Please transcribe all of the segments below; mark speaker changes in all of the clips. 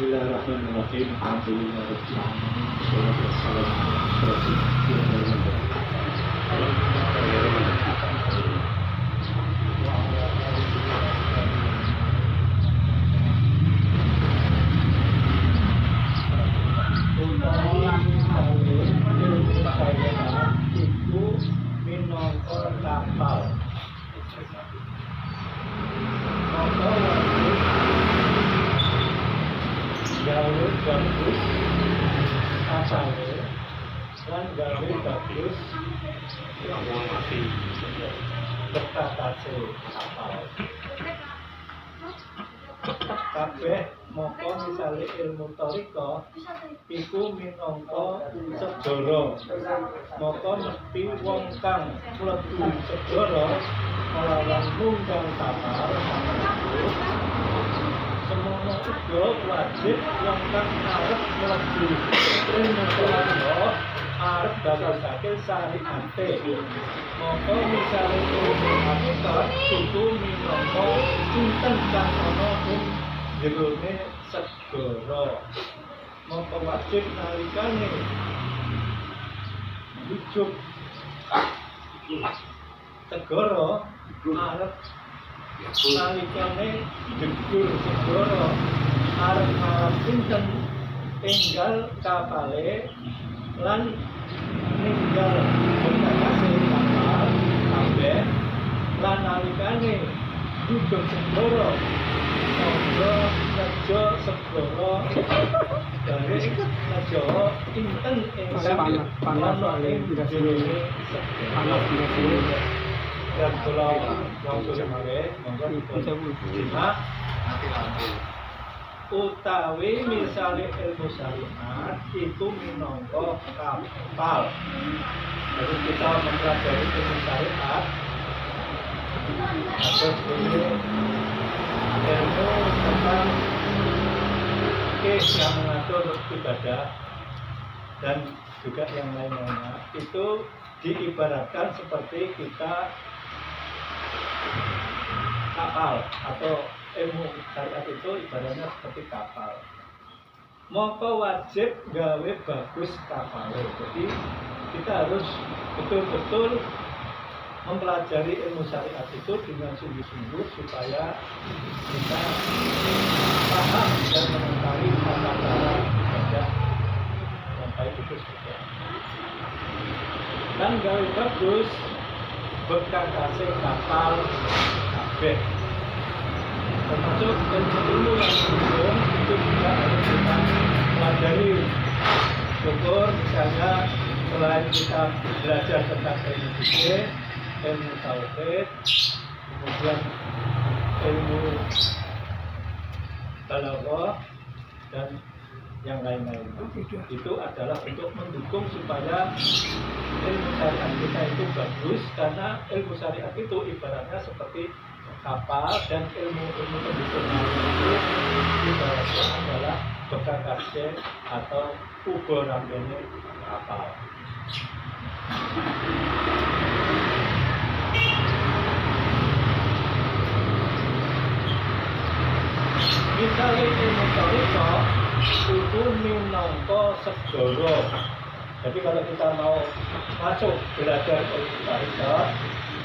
Speaker 1: Bismillahirrahmanirrahim. Alhamdulillahirabbil alamin. Wassalatu wassalamu ala asyrofil itu minangka kapal. Gawe bagus kapale lan gawe bagus lawan mati bekakase kapal. Kabeh moko misale ilmu tarika iku minangka segara. Moko mesti wong kang mlebu segara kelawan nunggang kapal semono uga wajib wong kang arep mlebu ilmu tarika arep bagusake syariate. Moko misale ilmu hakikat iku minangka sinten kang ana ing jerone segara. Moko wajib nalikane ujug segara arep nalikane jegur segara arep ngarep sinten tinggal kapale lan ninggal bekakase kapal kabeh lan nalikane ujug segara monggo nejo segara dari nejo inten ing panas ing jerone panas dan pulau langsung mare monggo dipun utawi misale ilmu syariat itu minangka kapal. Jadi kita mempelajari ilmu syariat terus ilmu tentang yang mengatur ibadah dan juga yang lain-lainnya itu diibaratkan seperti kita kapal atau ilmu syariat itu ibaratnya seperti kapal. Moko wajib gawe bagus kapal. Jadi kita harus betul-betul mempelajari ilmu syariat itu dengan sungguh-sungguh supaya kita paham dan mengetahui tata cara ibadah yang baik itu seperti apa. Dan gawe bagus bekakase kapal kabeh. Termasuk ilmu yang umum itu juga harus kita pelajari. Syukur misalnya selain kita belajar tentang ilmu fikih, ilmu tauhid, kemudian ilmu balaghah dan yang lain-lain itu adalah untuk mendukung supaya ilmu syariat kita itu bagus, karena ilmu syariat itu ibaratnya seperti kapal dan ilmu-ilmu pendukungnya itu ibaratnya adalah bekakase atau ugo rambene kapal. Misalnya ilmu tarika itu minangka segara. Jadi kalau kita mau masuk belajar ilmu tarika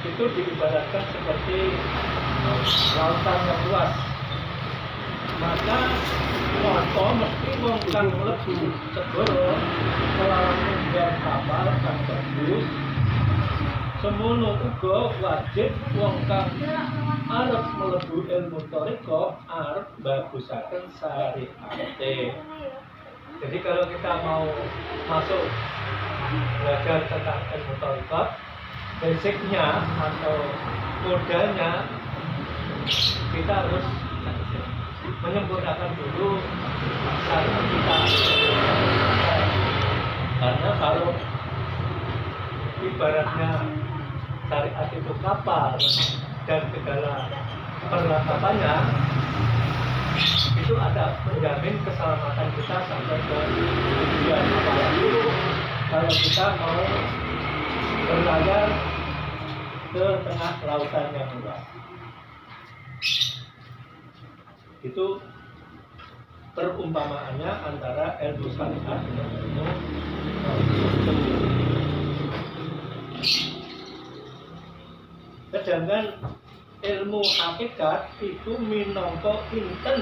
Speaker 1: itu diibaratkan seperti lautan yang luas. Maka waktu mesti wong kang mlebu segara kelawan nunggang kapal kang bagus. Semono uga wajib wong kang arep mlebu ilmu tarika arep bagusaken syariate. Jadi kalau kita mau masuk belajar tentang ilmu tarika, basicnya atau modalnya kita harus menyempurnakan dulu syariat kita. Karena kalau ibaratnya syariat itu kapal dan segala perlengkapannya itu ada menjamin keselamatan kita sampai ke tujuan. Apalagi kalau kita mau berlayar ke tengah lautan yang luas, itu perumpamaannya antara ilmu syariat dan ilmu sedangkan ilmu hakikat itu minangka inten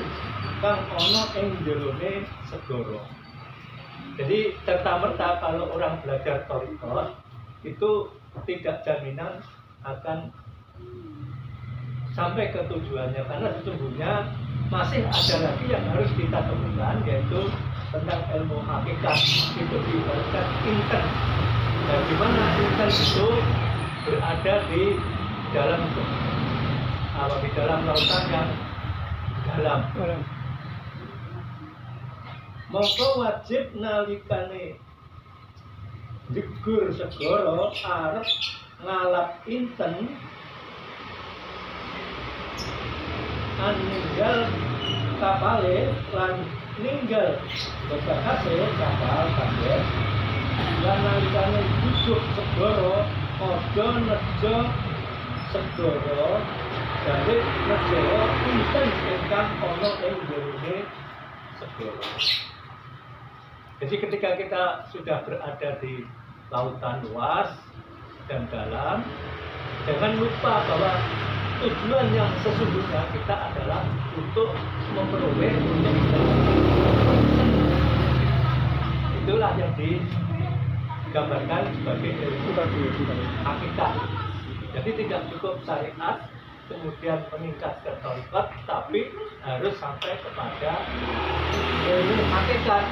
Speaker 1: kang ana ing jerone segara. Jadi serta-merta kalau orang belajar thariqat itu tidak jaminan akan sampai ke tujuannya, karena sesungguhnya masih ada lagi yang harus kita temukan, yaitu tentang ilmu hakikat. Itu diibaratkan inten. Dan di mana inten itu berada di dalam lautan yang dalam. Maka wajib nalikane jegur segara arep ngalap inten ninggal kapale lan ninggal bekase kapal kabeh lan nalikane busuk segara aja nejo segara dadi nejo inten ingkang ana ing jerone segara. Jadi ketika kita sudah berada di lautan luas dan dalam, jangan lupa bahwa tujuan yang sesungguhnya kita adalah untuk memperoleh, untuk itulah yang digambarkan sebagai ilmu hakikat. Jadi tidak cukup syariat kemudian meningkat ke thariqat, tapi harus sampai kepada ilmu hakikat.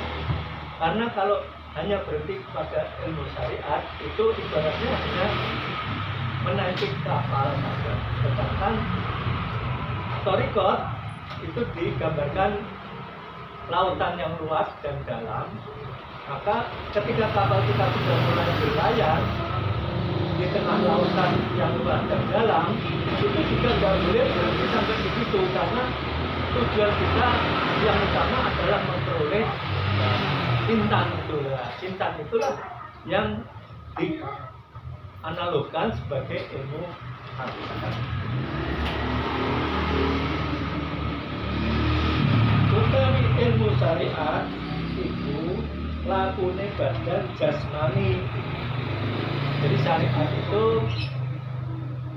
Speaker 1: Karena kalau hanya berhenti pada ilmu syariat itu ibaratnya hanya menaiki kapal saja. Sedangkan thariqat itu digambarkan lautan yang luas dan dalam. Maka ketika kapal kita sudah mulai berlayar di tengah lautan yang luas dan dalam, itu juga tidak boleh berhenti sampai begitu, karena tujuan kita yang utama adalah memperoleh intan itulah. Intan itulah yang dianalogkan sebagai ilmu hakikat. Utawi ilmu syariat itu lakune badan jasmani. Jadi syariat itu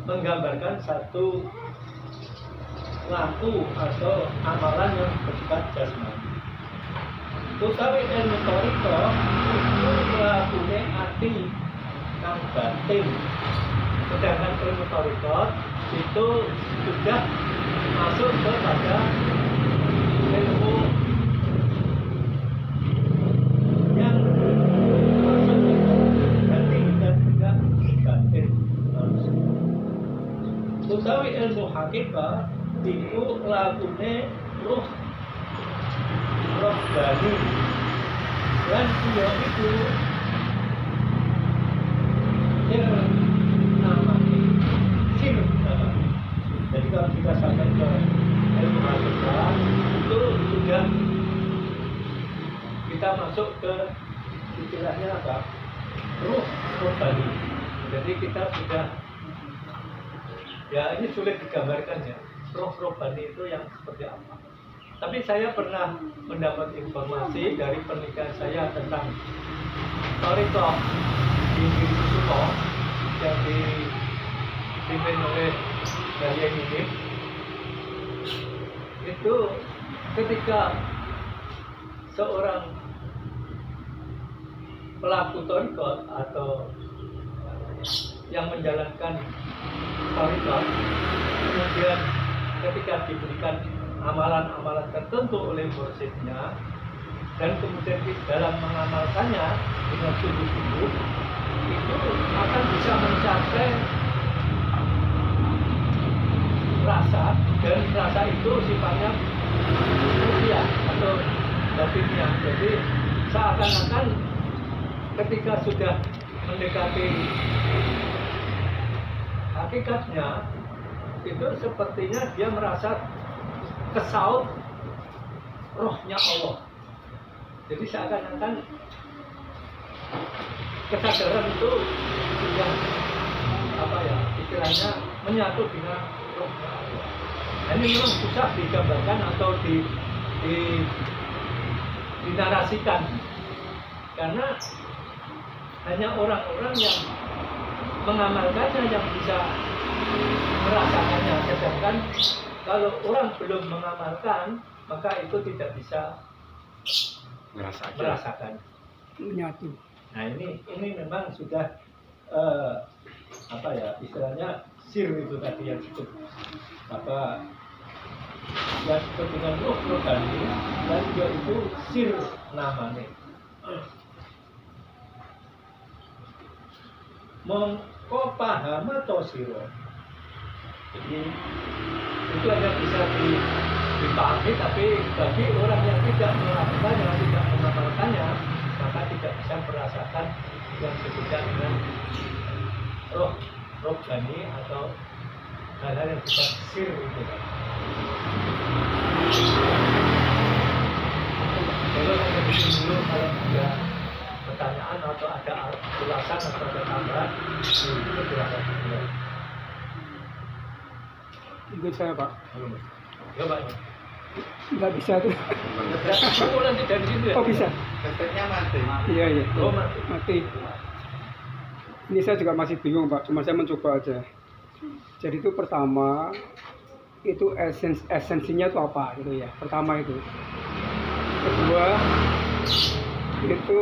Speaker 1: menggambarkan satu laku atau amalan yang bersifat jasmani. Utawi ilmu thariqat itu lakune ati kang batin. Sedangkan ilmu thariqat itu sudah masuk kepada ilmu yang masuk ke batin dan juga batin. Utawi ilmu hakikat itu lakune ruh bani, dan dia itu yang namanya sir. Jadi kalau kita sampai ke ilmu hakikat itu sudah kita masuk ke istilahnya apa? Ruh bani. Jadi kita sudah, ya ini sulit digambarkan ya, ruh bani itu yang seperti apa. Tapi saya pernah mendapat informasi dari penelitian saya tentang thariqat di Suko yang dipimpin oleh Daya ini. Itu ketika seorang pelaku thariqat atau yang menjalankan thariqat, kemudian ketika diberikan amalan-amalan tertentu oleh mursyidnya dan kemudian dalam mengamalkannya dengan sungguh-sungguh, itu akan bisa mencapai rasa, dan rasa itu sifatnya ruhiyah atau batinnya. Jadi seakan-akan ketika sudah mendekati hakikatnya, itu sepertinya dia merasa kesaut rohnya Allah. Jadi seakan-akan kesadaran itu sudah apa ya istilahnya menyatu dengan rohnya Allah. Ini memang susah digambarkan atau dinarasikan, karena hanya orang-orang yang mengamalkannya yang bisa merasakannya, sedangkan kalau orang belum mengamalkan maka itu tidak bisa merasakan.
Speaker 2: Menyatu.
Speaker 1: Nah ini memang sudah apa ya istilahnya sir itu tadi yang disebut apa yang disebut dengan roh rohani, dan juga itu sir namanya. Mongko paham atau siro. Jadi itu hanya bisa dipahami, tapi bagi orang yang tidak melakukannya, tidak mengamalkannya, maka tidak bisa merasakan yang disebutkan dengan roh rohani atau hal-hal yang bisa sir itu. Kalau saya bikin dulu, kalau ada pertanyaan atau ada ulasan atau ada tambahan, itu silakan.
Speaker 2: Ikut saya, Pak.
Speaker 1: Ya, Pak.
Speaker 2: Nggak bisa tuh.
Speaker 1: Oh, nanti dari situ ya?
Speaker 2: Oh, bisa.
Speaker 3: Kesetnya mati.
Speaker 2: Iya.
Speaker 1: Oh, mati.
Speaker 2: Mati. Ini saya juga masih bingung, Pak. Cuma saya mencoba aja. Jadi itu pertama, itu esensinya itu apa gitu ya. Pertama itu. Kedua, itu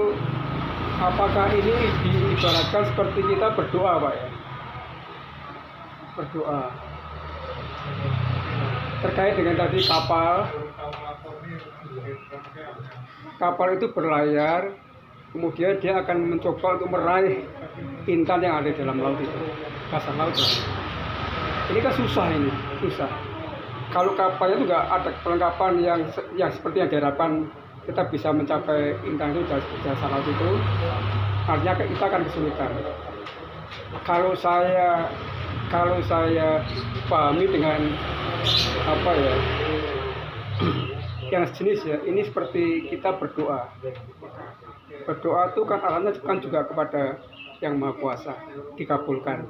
Speaker 2: apakah ini diibaratkan seperti kita berdoa, Pak ya? Berdoa. Terkait dengan tadi kapal. Kapal itu berlayar, kemudian dia akan mencoba untuk meraih intan yang ada di dalam laut itu, dasar laut. Ini kan susah susah. Kalau kapalnya itu nggak ada perlengkapan yang seperti yang diharapkan kita bisa mencapai intan itu di dasar laut itu, artinya kita akan kesulitan. Kalau saya pahami dengan apa ya, yang jenis ya, ini seperti kita berdoa. Berdoa itu kan arahnya kan juga kepada yang Maha Kuasa, dikabulkan.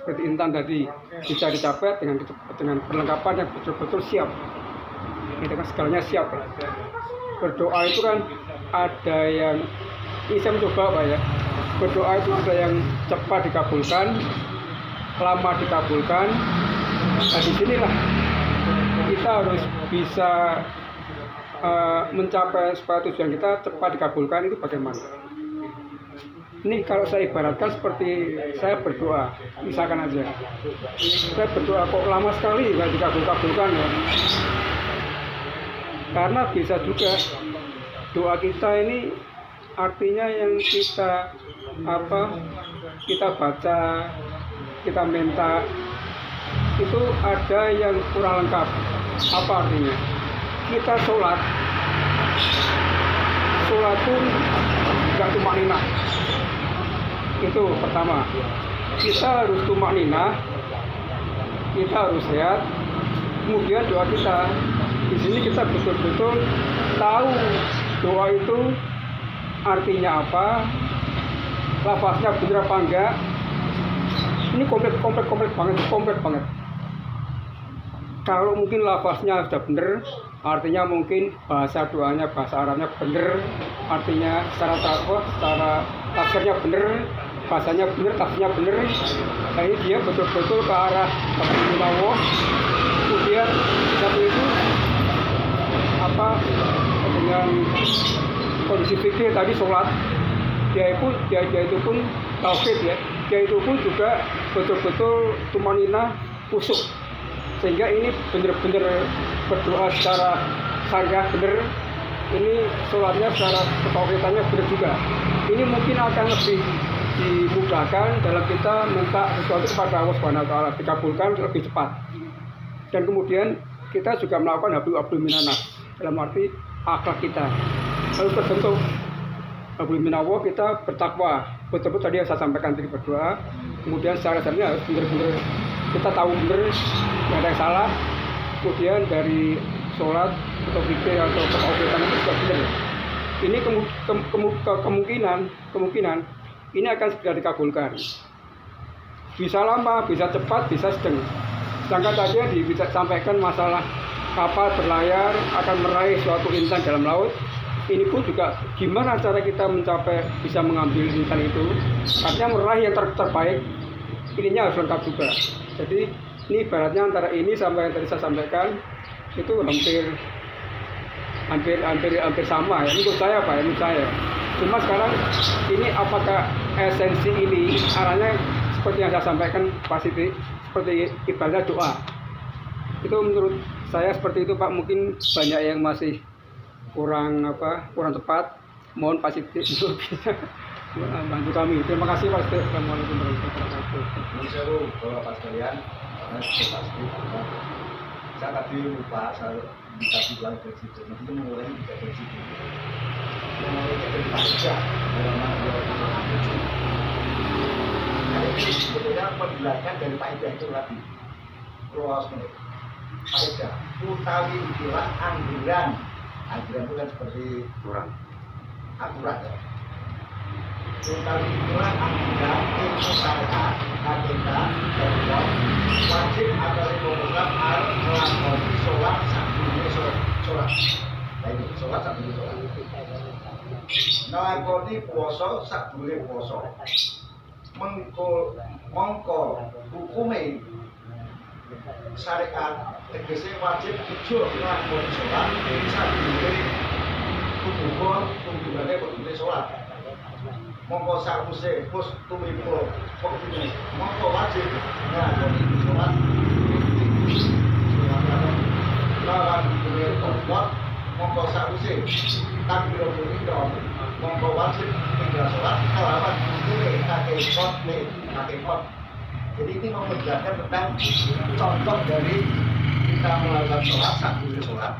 Speaker 2: Seperti intan tadi bisa dicapai dengan perlengkapan yang betul-betul siap. Itu kan segalanya siap. Berdoa itu kan ada yang, ini saya mencoba Pak ya. Berdoa itu ada yang cepat dikabulkan, lama dikabulkan. Nah disinilah kita harus bisa mencapai supaya tujuan kita cepat dikabulkan. Itu bagaimana? Ini kalau saya ibaratkan seperti saya berdoa, misalkan aja saya berdoa kok lama sekali nggak dikabulkan ya, karena bisa juga doa kita ini artinya yang kita baca, kita minta itu ada yang kurang lengkap. Apa artinya? Kita sholat pun nggak tumak ninah. Itu pertama, kita harus tumak ninah, kita harus sehat. Kemudian doa kita, di sini kita betul-betul tahu doa itu artinya apa, lafaznya benar apa enggak. Ini komplit banget. Kalau mungkin lafaznya sudah benar, artinya mungkin bahasa doanya, bahasa Arabnya benar, artinya secara tafsirnya benar, bahasanya benar, tafsirnya benar. Nah ini dia betul-betul ke arah Allah. Kemudian satu itu dengan kondisi fikih tadi sholat, dia itu pun tauhid ya, dia itu pun juga betul-betul tumanina khusyuk, sehingga ini benar-benar berdoa secara syariah benar, ini sholatnya secara ketauhidannya benar juga. Ini mungkin akan lebih dimudahkan dalam kita minta sesuatu kepada Allah Subhanahu wa taala, dikabulkan lebih cepat. Dan kemudian kita juga melakukan hablum minanas, dalam arti akhlak kita harus terbentuk. Hablum minallah, kita bertakwa, betul-betul tadi yang saya sampaikan tadi berdoa. Kemudian secara dasarnya harus benar-benar kita tahu benar, tidak ada yang salah. Kemudian dari sholat atau zikir atau ketauhidan itu juga benar. Ini kemungkinan ini akan segera dikabulkan. Bisa lama, bisa cepat, bisa sedang. Sedangkan tadi yang disampaikan masalah kapal berlayar akan meraih suatu intan dalam laut, ini pun juga gimana cara kita mencapai bisa mengambil insan itu, artinya meraih yang terbaik, ininya harus lengkap juga. Jadi ini ibaratnya antara ini sampai yang tadi saya sampaikan itu hampir sama ya menurut saya Pak, menurut saya. Cuma sekarang ini apakah esensi ini arahnya seperti yang saya sampaikan Pak Siti, seperti ibadah doa. Itu menurut saya seperti itu Pak, mungkin banyak yang masih kurang tepat. Mohon Pak Siti untuk bisa bantu kami. Terima kasih Pak Siti. Assalamualaikum warahmatullahi wabarakatuh.
Speaker 3: Menurut Bapak sekalian, saya tadi lupa, saya dikasih bilang dari situ. Nanti mulai dari situ. Mulai dari pajak dalam Hari ini sebetulnya penjelasan dari pajak itu tadi. Luas nih. Pajak utawi istilah anggaran. Anggaran itu kan seperti kurang akurat ya. Utawi istilah anggaran itu syariat, hakikat, dan wajib atau dilakukan harus melakukan sholat sambil sholat. Nah ini sholat sambil sholat. Ngelakoni puasa sambil puasa. Mongko hukumnya syariat tegese wajib ujo nglakoni sholat sadurunge kunjungane kudune sholat. Mongko sakwise pus tumibo waktu mongko wajib nglakoni sholat lawan kuwi sholat mongko sakwise takbiratul ihram mongko wajib tinggal sholat kelawan kuwi hakikot. Jadi ini mau menjelaskan tentang contoh dari kita melakukan sholat sambil sholat.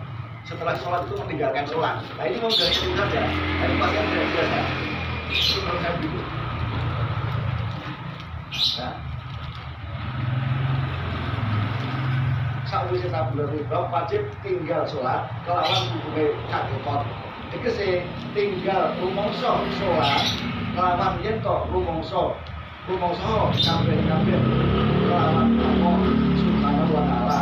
Speaker 3: Setelah sholat itu meninggalkan sholat. Nah ini mau dari itu saja. Nah ini pasti yang tidak biasa. Itu menurut saya dulu. Nah, sambil sambil itu wajib tinggal sholat kelawan hukumnya hakikot. Jadi tinggal rumongso sholat kelawan yen kok rumongso kabeh kelawan Allah Subhanahu wa taala.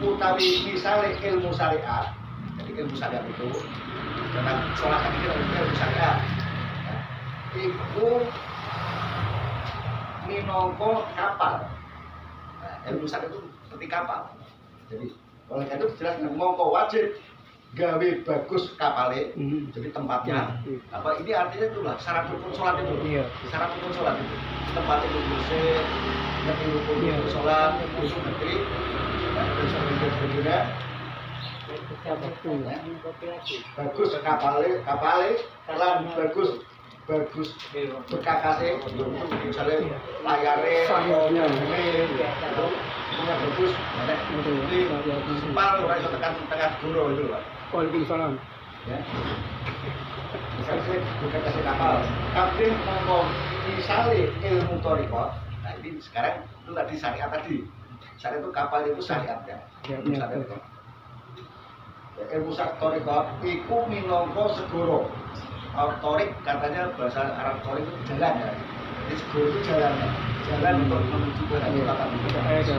Speaker 3: Utawi misale ilmu syariat. Jadi ilmu syariat itu tentang sholat tadi itu ilmu syariat. Iku minangka kapal. Nah, ilmu syariat itu seperti kapal. Jadi oleh karena itu jelas mongko wajib gawe bagus kapalnya, jadi tempatnya ini artinya itulah syarat rukun sholat itu, syarat rukun sholat itu tempatnya itu bersih, ngerti rukun sholat, usul negeri, bagus kapalnya, lan bagus berkakasnya, misalnya layarnya, punya bagus, di simpal orang itu tekan guru itu Pak.
Speaker 2: Waalaikumsalam.
Speaker 3: Ya. Misalnya saya bukan kasih kapal, kapten ngomong misalnya ilmu thariqah. Nah ini sekarang itu tadi syariat tadi. Syariat itu kapal itu syariat ya. Ilmu syariat. Ilmu thariqah iku minangka segoro. Thorik katanya bahasa Arab thorik itu jalan ya. Jadi segoro itu jalan untuk menuju ke hakikatan itu.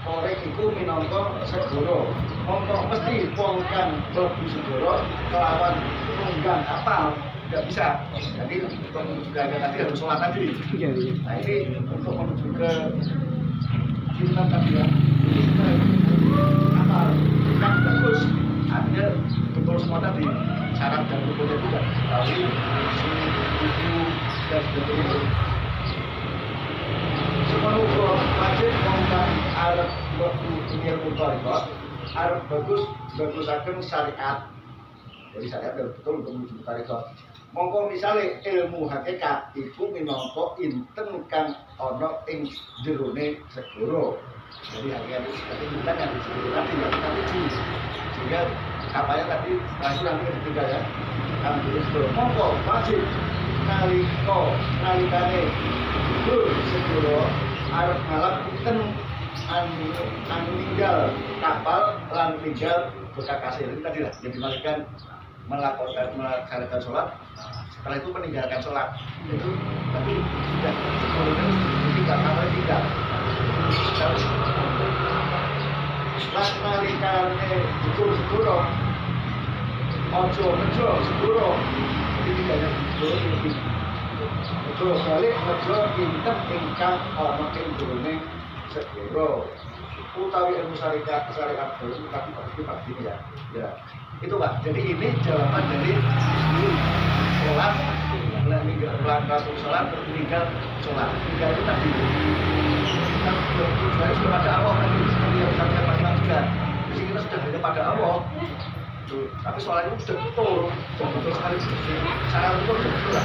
Speaker 3: Korek iku minangka segoro. Mongko mesti wong kang mlebu segoro kelawan tunggang kapal tidak bisa. Jadi untuk menuju ke tadi harus sholat tadi. Nah ini untuk menuju ke kita tadi ya. Ini kapal yang bagus. Artinya betul semua tadi syarat dan rukunnya juga. Tadi suhu dan sebagainya. Semua hukum wajib mengundang Arab dunia mutarikot, Arab bagusaken syariat. Jadi syariat betul untuk menuju mutarikot. Mongko misalnya ilmu hakikat iku minangka inten kang ana ing jerone segoro. Jadi hakikat itu seperti inten yang disebut tadi ya, tapi sehingga kapalnya tadi setelah itu nanti ketiga ya. Alhamdulillah. Mongko wajib nalikane segoro arep ngalap iten anu ninggal kapal lan ninggal bekakase itu tadi lah yang dimaksudkan melaksanakan sholat setelah itu meninggalkan sholat itu tapi sudah sebelumnya tinggal kapal tinggal lan nalikane segoro ojo ngejo sepuro jadi tidak ada ngejo ojo balik ngejo inten ingkang alamat durunge sepuro utawi ilmu syariat baru tapi pagi ya itu Pak. Jadi ini jawaban dari sholat meninggal sholat meninggal sholat meninggal itu tadi kan tujuannya sudah pada Allah tadi seperti yang saya sampaikan juga. Jadi kita sudah ada pada Allah. Tapi soal itu sudah betul sekali. Syarat itu sudah betul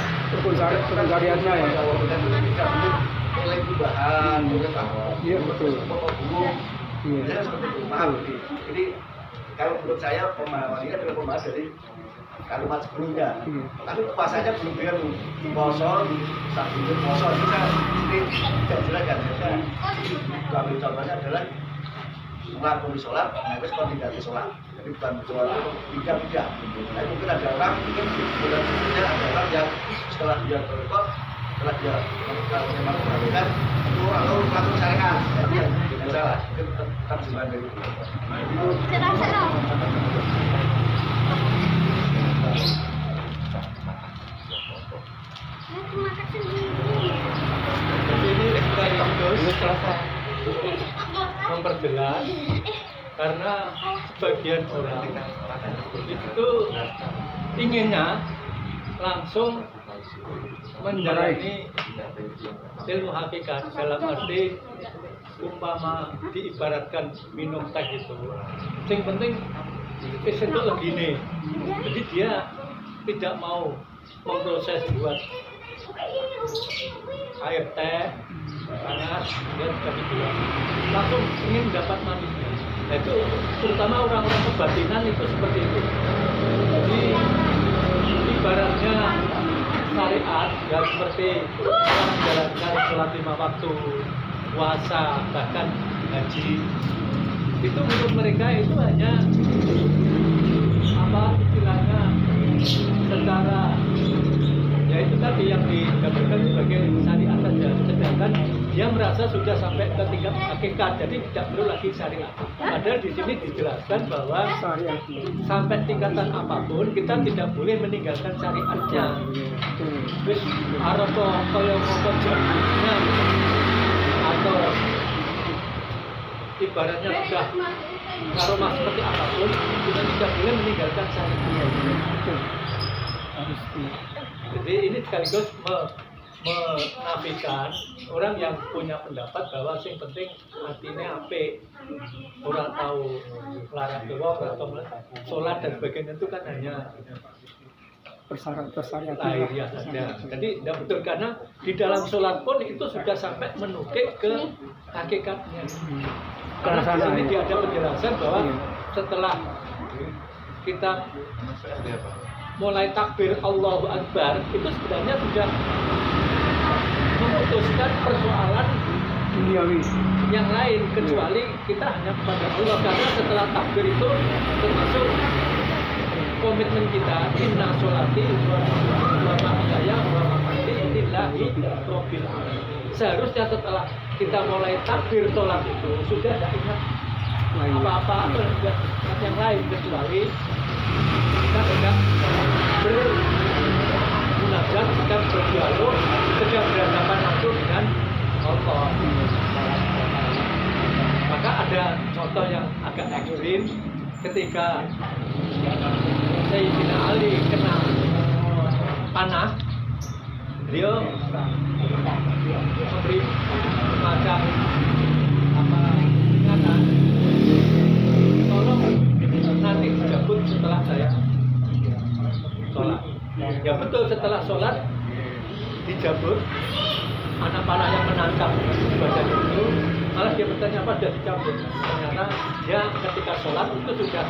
Speaker 3: lah.
Speaker 2: Betul pencariannya ya.
Speaker 3: Dan itu tidak boleh oleh perubahan, boleh Allah.
Speaker 2: Iya betul.
Speaker 3: Iya seperti itu. Maaf. Jadi kalau menurut saya pemahaman ini adalah pemahaman dari kalimat sebelumnya. Tapi puasanya belum biar poso, sambil poso itu kan tidak jelas kan. Kalau contohnya adalah melakukan sholat, nah itu kalau tidak sholat. Jadi bukan sholat tidak. Nah, mungkin ada orang mungkin bulan sebelumnya ada orang yang setelah dia berikut, setelah dia melakukan itu lalu melakukan syariat. Jadi tidak salah. Itu tetap sesuai dari itu.
Speaker 1: Jadi ini sekaligus memperjelas karena sebagian orang itu inginnya langsung menjalani ilmu hakikat dalam arti umpama diibaratkan minum teh itu yang penting itu begini, jadi dia tidak mau memproses buat air teh panas dia sudah dibuat langsung ingin dapat manisnya. Nah, itu terutama orang-orang kebatinan itu seperti itu. Jadi ibaratnya syariat ya seperti orang menjalankan sholat 5 waktu, puasa, bahkan haji, itu menurut mereka itu hanya apa istilahnya secara ya itu tadi yang digambarkan sebagai syariat saja, sedangkan dia merasa sudah sampai ke tingkat hakikat, jadi tidak perlu lagi syariat. Padahal di sini dijelaskan bahwa sampai tingkatan apapun kita tidak boleh meninggalkan syariatnya. Terus aropo kaya ngopo jadinya atau ibaratnya sudah aroma seperti apapun kita tidak boleh meninggalkan syariatnya. Jadi ini sekaligus menafikan orang yang punya pendapat bahwa yang penting hatinya apik, orang tahu larang keluar atau sholat dan sebagainya itu kan hanya
Speaker 2: persyaratan
Speaker 1: lahiriah saja. Jadi tidak betul karena di dalam sholat pun itu sudah sampai menukik ke hakikatnya. Karena di sini dia ada penjelasan bahwa setelah kita mulai takbir Allahu Akbar itu sebenarnya sudah memutuskan persoalan
Speaker 2: duniawi
Speaker 1: yang lain kecuali kita hanya kepada Allah, karena setelah takbir itu termasuk komitmen kita inna sholati wa mahyaya wa mamati lillahi rabbil alamin. Seharusnya setelah kita mulai takbir sholat itu sudah tidak ingat apa-apa atau yang lain kecuali kita sedang bermunajat, sedang berdialog, sedang berhadapan langsung dengan Allah. Maka ada contoh yang agak ekstrim ketika Sayyidina Ali kena panah, beliau memberi semacam peringatan, tolong nanti dijabut setelah saya sholat. Ya betul, setelah sholat dijabut, anak panah yang menancap badan itu, malah dia bertanya apa sudah dicabut. Ternyata dia ketika sholat itu sudah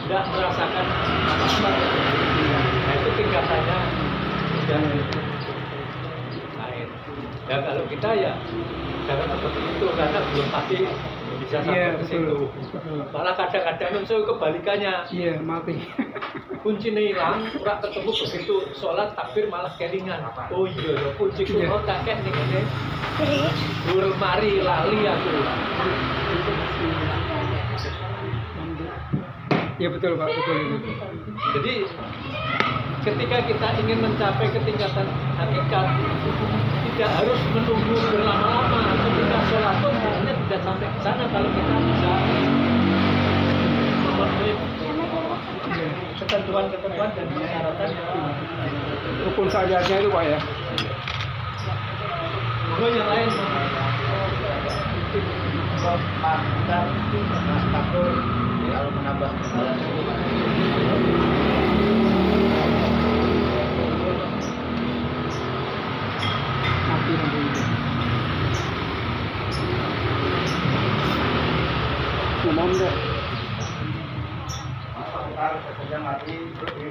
Speaker 1: tidak merasakan apa-apa. Nah itu tingkatannya sudah lain. Ya kalau kita ya jangan seperti itu karena belum pasti bisa sampai ke situ. Malah kadang-kadang itu kebalikannya.
Speaker 2: Iya, mati.
Speaker 1: Kuncinya hilang, ora ketemu begitu sholat takbir malah kelingan. Oh iya ya kunci kulo tak kek ning ngene. Dur mari lali aku.
Speaker 2: Ya betul Pak, betul itu.
Speaker 1: Jadi ketika kita ingin mencapai ketingkatan hakikat, tidak harus menunggu berlama-lama. Ketika sholat pun sebenarnya tidak sampai ke sana kalau kita bisa memenuhi ketentuan-ketentuan dan persyaratan yang
Speaker 2: Rukun syariatnya itu Pak ya.
Speaker 1: monggo yang lain.
Speaker 3: Maka Mas Pakul kalau menambah
Speaker 2: Nanti itu. Ngomong deh.
Speaker 3: Mas Pakul kerja mati terus di